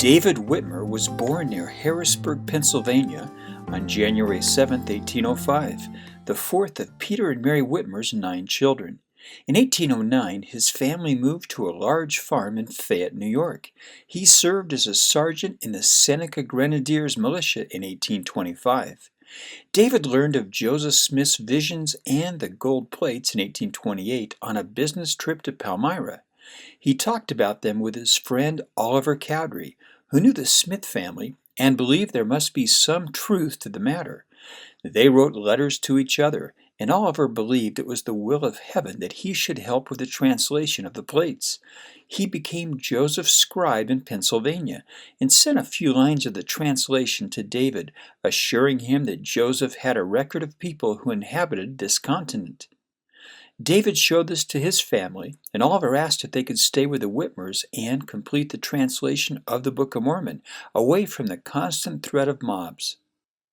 David Whitmer was born near Harrisburg, Pennsylvania on January 7, 1805, the fourth of Peter and Mary Whitmer's 9 children. In 1809, his family moved to a large farm in Fayette, New York. He served as a sergeant in the Seneca Grenadiers militia in 1825. David learned of Joseph Smith's visions and the gold plates in 1828 on a business trip to Palmyra. He talked about them with his friend Oliver Cowdery, who knew the Smith family and believed there must be some truth to the matter. They wrote letters to each other, and Oliver believed it was the will of heaven that he should help with the translation of the plates. He became Joseph's scribe in Pennsylvania and sent a few lines of the translation to David, assuring him that Joseph had a record of people who inhabited this continent. David showed this to his family, and Oliver asked if they could stay with the Whitmers and complete the translation of the Book of Mormon, away from the constant threat of mobs.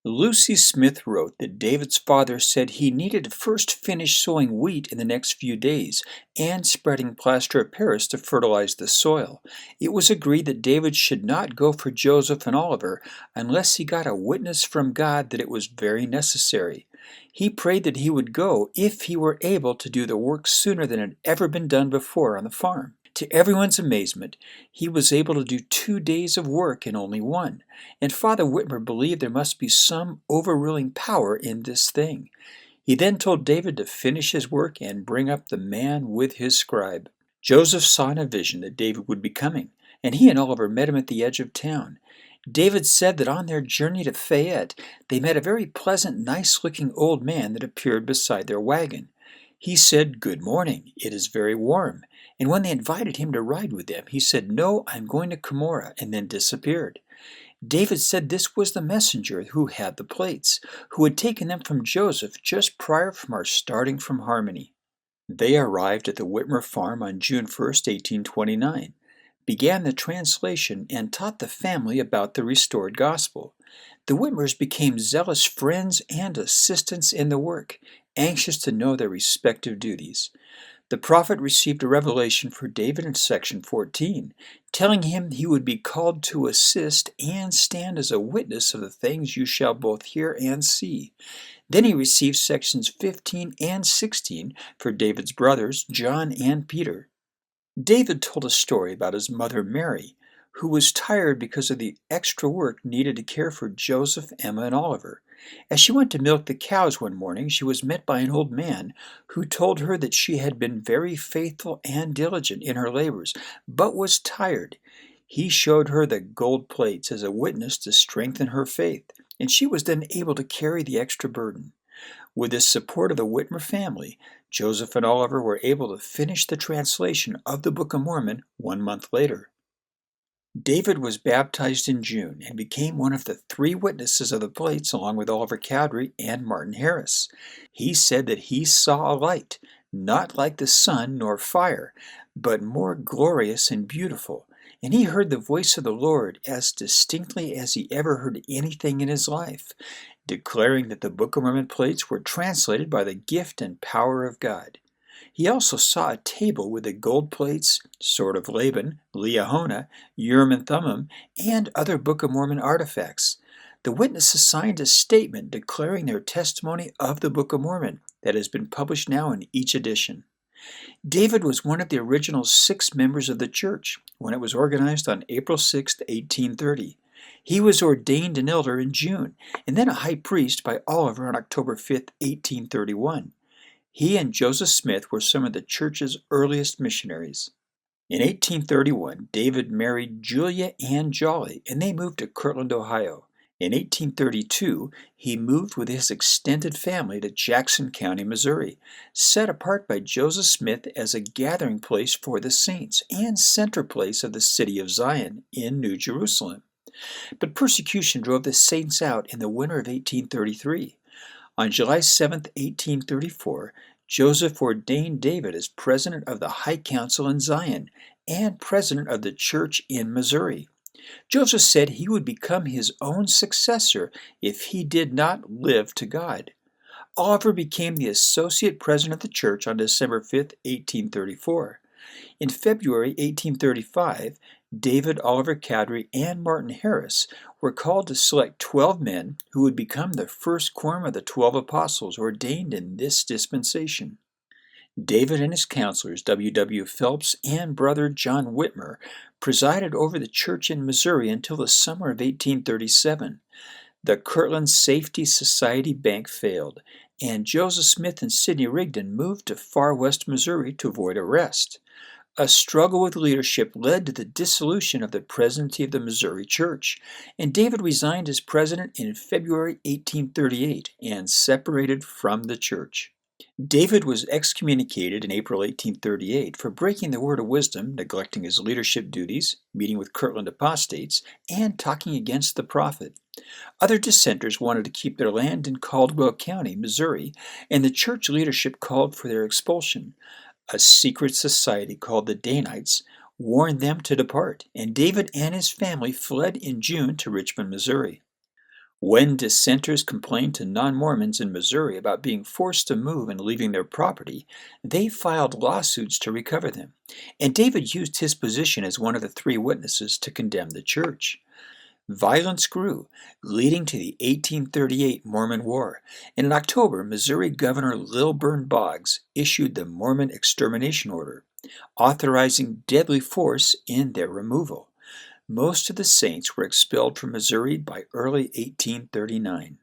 Lucy Smith wrote that David's father said he needed to first finish sowing wheat in the next few days and spreading plaster of Paris to fertilize the soil. It was agreed that David should not go for Joseph and Oliver unless he got a witness from God that it was very necessary. He prayed that he would go if he were able to do the work sooner than had ever been done before on the farm. To everyone's amazement, he was able to do 2 days of work in only one, and Father Whitmer believed there must be some overruling power in this thing. He then told David to finish his work and bring up the man with his scribe. Joseph saw in a vision that David would be coming, and he and Oliver met him at the edge of town. David said that on their journey to Fayette, they met a very pleasant, nice-looking old man that appeared beside their wagon. He said, "Good morning, it is very warm." And when they invited him to ride with them, he said, "No, I'm going to Cumorah," and then disappeared. David said this was the messenger who had the plates, who had taken them from Joseph just prior from our starting from Harmony. They arrived at the Whitmer farm on June 1, 1829, began the translation, and taught the family about the restored gospel. The Whitmers became zealous friends and assistants in the work, anxious to know their respective duties. The prophet received a revelation for David in section 14, telling him he would be called to assist and stand as a witness of the things you shall both hear and see. Then he received sections 15 and 16 for David's brothers, John and Peter. David told a story about his mother Mary, who was tired because of the extra work needed to care for Joseph, Emma, and Oliver. As she went to milk the cows one morning, she was met by an old man who told her that she had been very faithful and diligent in her labors, but was tired. He showed her the gold plates as a witness to strengthen her faith, and she was then able to carry the extra burden. With the support of the Whitmer family, Joseph and Oliver were able to finish the translation of the Book of Mormon 1 month later. David was baptized in June and became one of the 3 witnesses of the plates along with Oliver Cowdery and Martin Harris. He said that he saw a light, not like the sun nor fire, but more glorious and beautiful, and he heard the voice of the Lord as distinctly as he ever heard anything in his life, declaring that the Book of Mormon plates were translated by the gift and power of God. He also saw a table with the gold plates, Sword of Laban, Liahona, Urim and Thummim, and other Book of Mormon artifacts. The witnesses signed a statement declaring their testimony of the Book of Mormon that has been published now in each edition. David was one of the original 6 members of the church when it was organized on April 6, 1830. He was ordained an elder in June, and then a high priest by Oliver on October 5, 1831. He and Joseph Smith were some of the church's earliest missionaries. In 1831, David married Julia Ann Jolly, and they moved to Kirtland, Ohio. In 1832, he moved with his extended family to Jackson County, Missouri, set apart by Joseph Smith as a gathering place for the saints and center place of the city of Zion in New Jerusalem. But persecution drove the saints out in the winter of 1833. On July 7, 1834, Joseph ordained David as president of the High Council in Zion and president of the church in Missouri. Joseph said he would become his own successor if he did not live to God. Oliver became the associate president of the church on December 5, 1834. In February 1835, David Oliver Cowdery and Martin Harris were called to select 12 men who would become the first quorum of the 12 apostles ordained in this dispensation. David and his counselors, W. W. Phelps and brother John Whitmer, presided over the church in Missouri until the summer of 1837. The Kirtland Safety Society Bank failed, and Joseph Smith and Sidney Rigdon moved to far west Missouri to avoid arrest. A struggle with leadership led to the dissolution of the presidency of the Missouri Church, and David resigned as president in February 1838 and separated from the church. David was excommunicated in April 1838 for breaking the word of wisdom, neglecting his leadership duties, meeting with Kirtland apostates, and talking against the prophet. Other dissenters wanted to keep their land in Caldwell County, Missouri, and the church leadership called for their expulsion. A secret society called the Danites warned them to depart, and David and his family fled in June to Richmond, Missouri. When dissenters complained to non-Mormons in Missouri about being forced to move and leaving their property, they filed lawsuits to recover them, and David used his position as one of the 3 witnesses to condemn the church. Violence grew, leading to the 1838 Mormon War, and in October, Missouri Governor Lilburn Boggs issued the Mormon Extermination Order, authorizing deadly force in their removal. Most of the saints were expelled from Missouri by early 1839.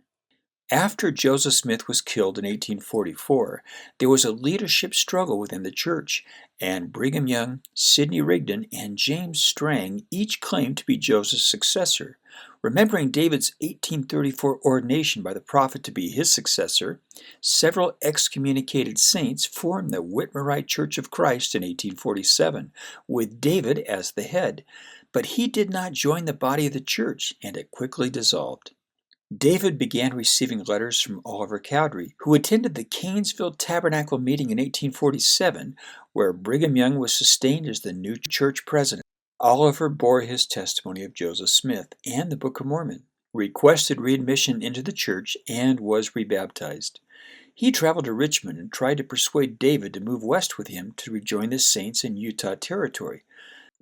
After Joseph Smith was killed in 1844, there was a leadership struggle within the church, and Brigham Young, Sidney Rigdon, and James Strang each claimed to be Joseph's successor. Remembering David's 1834 ordination by the prophet to be his successor, several excommunicated saints formed the Whitmerite Church of Christ in 1847, with David as the head. But he did not join the body of the church, and it quickly dissolved. David began receiving letters from Oliver Cowdery, who attended the Canesville Tabernacle meeting in 1847, where Brigham Young was sustained as the new church president. Oliver bore his testimony of Joseph Smith and the Book of Mormon, requested readmission into the church, and was rebaptized. He traveled to Richmond and tried to persuade David to move west with him to rejoin the saints in Utah Territory,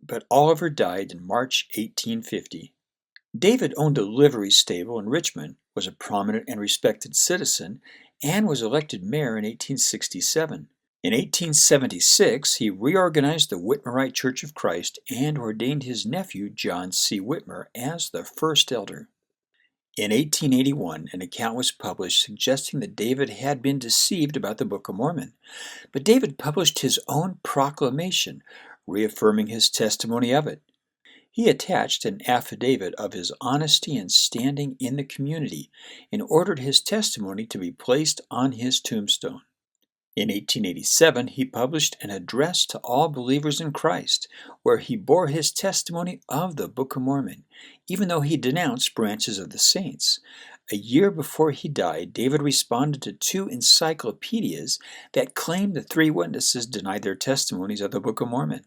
but Oliver died in March 1850. David owned a livery stable in Richmond, was a prominent and respected citizen, and was elected mayor in 1867. In 1876, he reorganized the Whitmerite Church of Christ and ordained his nephew, John C. Whitmer, as the first elder. In 1881, an account was published suggesting that David had been deceived about the Book of Mormon, but David published his own proclamation, reaffirming his testimony of it. He attached an affidavit of his honesty and standing in the community and ordered his testimony to be placed on his tombstone. In 1887, he published an address to all believers in Christ, where he bore his testimony of the Book of Mormon, even though he denounced branches of the saints. A year before he died, David responded to 2 encyclopedias that claimed the 3 witnesses denied their testimonies of the Book of Mormon.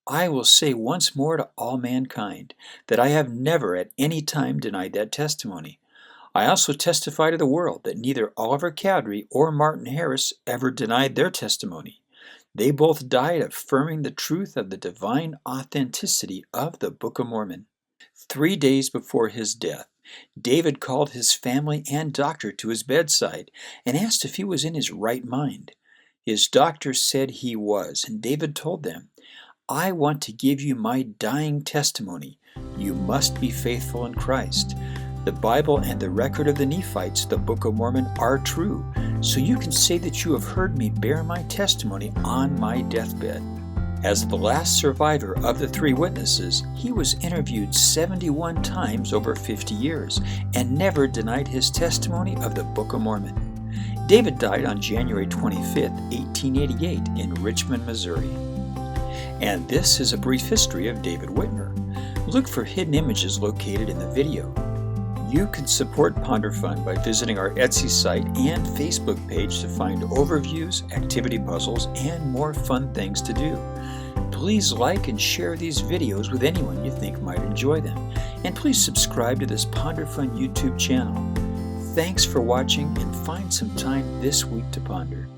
I will say once more to all mankind that I have never at any time denied that testimony. I also testify to the world that neither Oliver Cowdery or Martin Harris ever denied their testimony. They both died affirming the truth of the divine authenticity of the Book of Mormon. 3 days before his death, David called his family and doctor to his bedside and asked if he was in his right mind. His doctor said he was, and David told them, "I want to give you my dying testimony. You must be faithful in Christ. The Bible and the record of the Nephites, the Book of Mormon, are true, so you can say that you have heard me bear my testimony on my deathbed." As the last survivor of the 3 witnesses, he was interviewed 71 times over 50 years and never denied his testimony of the Book of Mormon. David died on January 25, 1888 in Richmond, Missouri. And this is a brief history of David Whitmer. Look for hidden images located in the video. You can support Ponderfun by visiting our Etsy site and Facebook page to find overviews, activity puzzles, and more fun things to do. Please like and share these videos with anyone you think might enjoy them. And please subscribe to this Ponderfun YouTube channel. Thanks for watching, and find some time this week to ponder.